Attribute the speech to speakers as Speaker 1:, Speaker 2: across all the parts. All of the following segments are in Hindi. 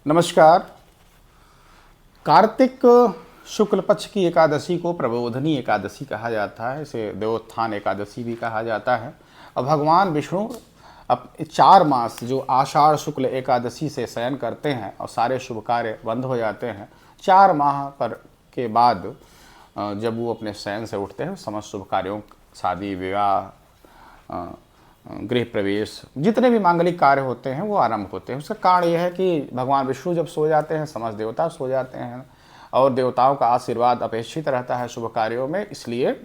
Speaker 1: नमस्कार। कार्तिक शुक्ल पक्ष की एकादशी को प्रबोधनी एकादशी कहा जाता है। इसे देवोत्थान एकादशी भी कहा जाता है। और भगवान विष्णु अब 4 मास जो आषाढ़ शुक्ल एकादशी से शयन करते हैं और सारे शुभ कार्य बंद हो जाते हैं। 4 माह पर के बाद जब वो अपने शयन से उठते हैं, समस्त शुभ कार्यों, शादी विवाह, गृह प्रवेश, जितने भी मांगलिक कार्य होते हैं वो आरंभ होते हैं। उसका कारण यह है कि भगवान विष्णु जब सो जाते हैं, समस्त देवता सो जाते हैं और देवताओं का आशीर्वाद अपेक्षित रहता है शुभ कार्यों में। इसलिए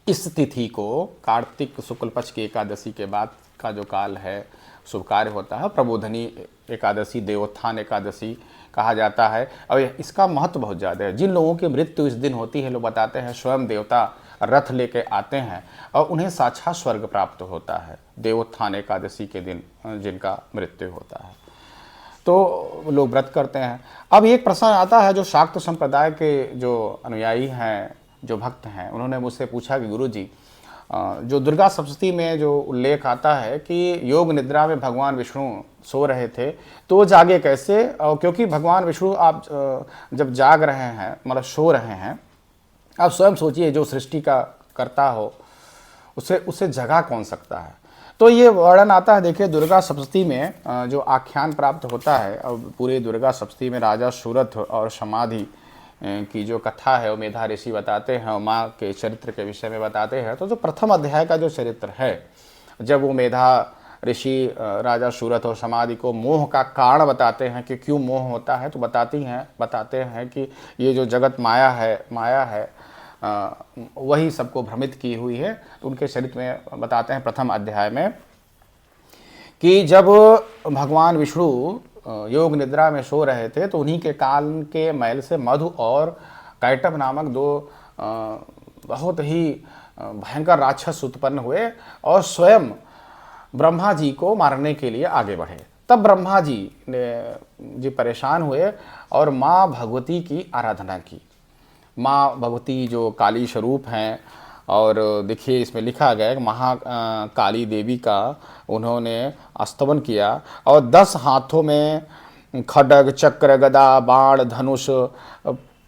Speaker 1: इस तिथि को, कार्तिक शुक्ल पक्ष की एकादशी के बाद का जो काल है, शुभ कार्य होता है, प्रबोधनी एकादशी, देवोत्थान एकादशी कहा जाता है। और इसका महत्व बहुत ज़्यादा है। जिन लोगों की मृत्यु इस दिन होती है, लोग बताते हैं स्वयं देवता रथ लेके आते हैं और उन्हें साक्षात स्वर्ग प्राप्त होता है देवोत्थान एकादशी के दिन जिनका मृत्यु होता है, तो लोग व्रत करते हैं। अब एक प्रश्न आता है, जो शाक्त संप्रदाय के जो अनुयायी हैं, जो भक्त हैं, उन्होंने मुझसे पूछा कि गुरुजी, जो दुर्गा सप्तशती में जो उल्लेख आता है कि योग निद्रा में भगवान विष्णु सो रहे थे, तो वो जागे कैसे? और क्योंकि भगवान विष्णु आप जब जाग रहे हैं, मतलब सो रहे हैं, आप स्वयं सोचिए, जो सृष्टि का कर्ता हो उसे जगा कौन सकता है? तो ये वर्णन आता है। देखिए, दुर्गा सप्तशती में जो आख्यान प्राप्त होता है, और पूरे दुर्गा सप्तशती में राजा सूरथ और समाधि की जो कथा है वो मेधा ऋषि बताते हैं और माँ के चरित्र के विषय में बताते हैं। तो जो प्रथम अध्याय का जो चरित्र है, जब वो मेधा ऋषि राजा सूरथ और समाधि को मोह का कारण बताते हैं कि क्यों मोह होता है, तो बताते हैं कि ये जो जगत माया है वही सबको भ्रमित की हुई है। तो उनके चरित्र में बताते हैं प्रथम अध्याय में कि जब भगवान विष्णु योग निद्रा में सो रहे थे, तो उन्हीं के कान के मैल से मधु और कैटभ नामक 2 बहुत ही भयंकर राक्षस उत्पन्न हुए और स्वयं ब्रह्मा जी को मारने के लिए आगे बढ़े। तब ब्रह्मा जी परेशान हुए और माँ भगवती की आराधना की। माँ भगवती जो काली स्वरूप हैं, और देखिए इसमें लिखा गया है कि महाकाली देवी का उन्होंने स्तवन किया और 10 हाथों में खड्ग, चक्र, गदा, बाण, धनुष,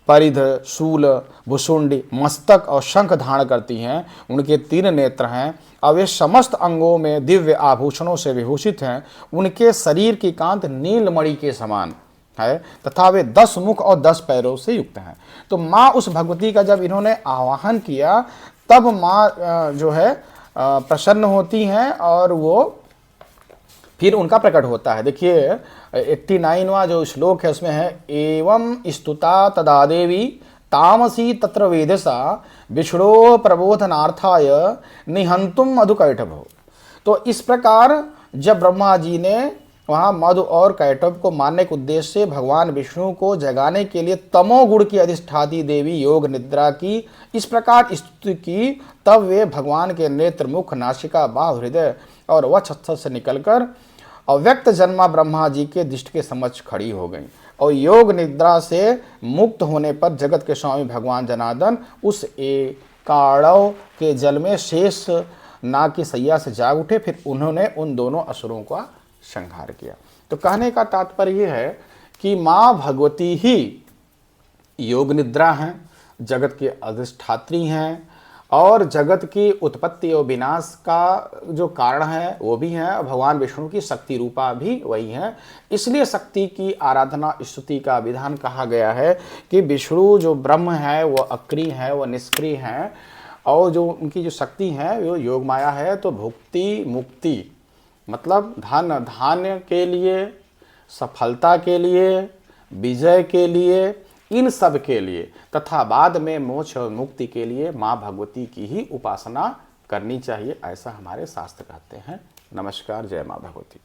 Speaker 1: परिध, शूल, भुसुंडी, मस्तक और शंख धारण करती हैं। उनके 3 नेत्र हैं और वे समस्त अंगों में दिव्य आभूषणों से विभूषित हैं। उनके शरीर की कांति नीलमणि के समान है तथा वे 10 मुख और 10 पैरों से युक्त हैं। तो माँ उस भगवती का जब इन्होंने आवाहन किया, तब माँ जो है प्रसन्न होती हैं और वो फिर उनका प्रकट होता है। देखिए 89वां जो श्लोक है उसमें है, एवं स्तुता तदा देवी तामसी तत्र वेदसा विष्णो प्रबोधनार्थाय निहंतुम मधु कैटभो। तो इस प्रकार जब ब्रह्मा जी ने वहाँ मधु और कैटभ को मारने के उद्देश्य से भगवान विष्णु को जगाने के लिए तमोगुण की अधिष्ठाती देवी योग निद्रा की इस प्रकार स्तुति की, तब वे भगवान के नेत्र, मुख, नासिका, बाह, हृदय और वक्षस्थल से निकलकर अव्यक्त जन्मा ब्रह्मा जी के दृष्टि के समक्ष खड़ी हो गई। और योग निद्रा से मुक्त होने पर जगत के स्वामी भगवान जनार्दन उस एकाड़व के जल में शेष नाग की सैया से जाग उठे। फिर उन्होंने उन दोनों असुरों का संहार किया। तो कहने का तात्पर्य यह है कि माँ भगवती ही योग निद्रा हैं, जगत की अधिष्ठात्री हैं और जगत की उत्पत्ति और विनाश का जो कारण है वो भी है। भगवान विष्णु की शक्ति रूपा भी वही है। इसलिए शक्ति की आराधना, स्तुति का विधान कहा गया है कि विष्णु जो ब्रह्म है वो अक्रिय है, वो निष्क्रिय है, और जो उनकी जो शक्ति है वो योग माया है। तो भुक्ति मुक्ति मतलब धन धान्य के लिए, सफलता के लिए, विजय के लिए, इन सब के लिए तथा बाद में मोक्ष और मुक्ति के लिए माँ भगवती की ही उपासना करनी चाहिए, ऐसा हमारे शास्त्र कहते हैं। नमस्कार। जय माँ भगवती।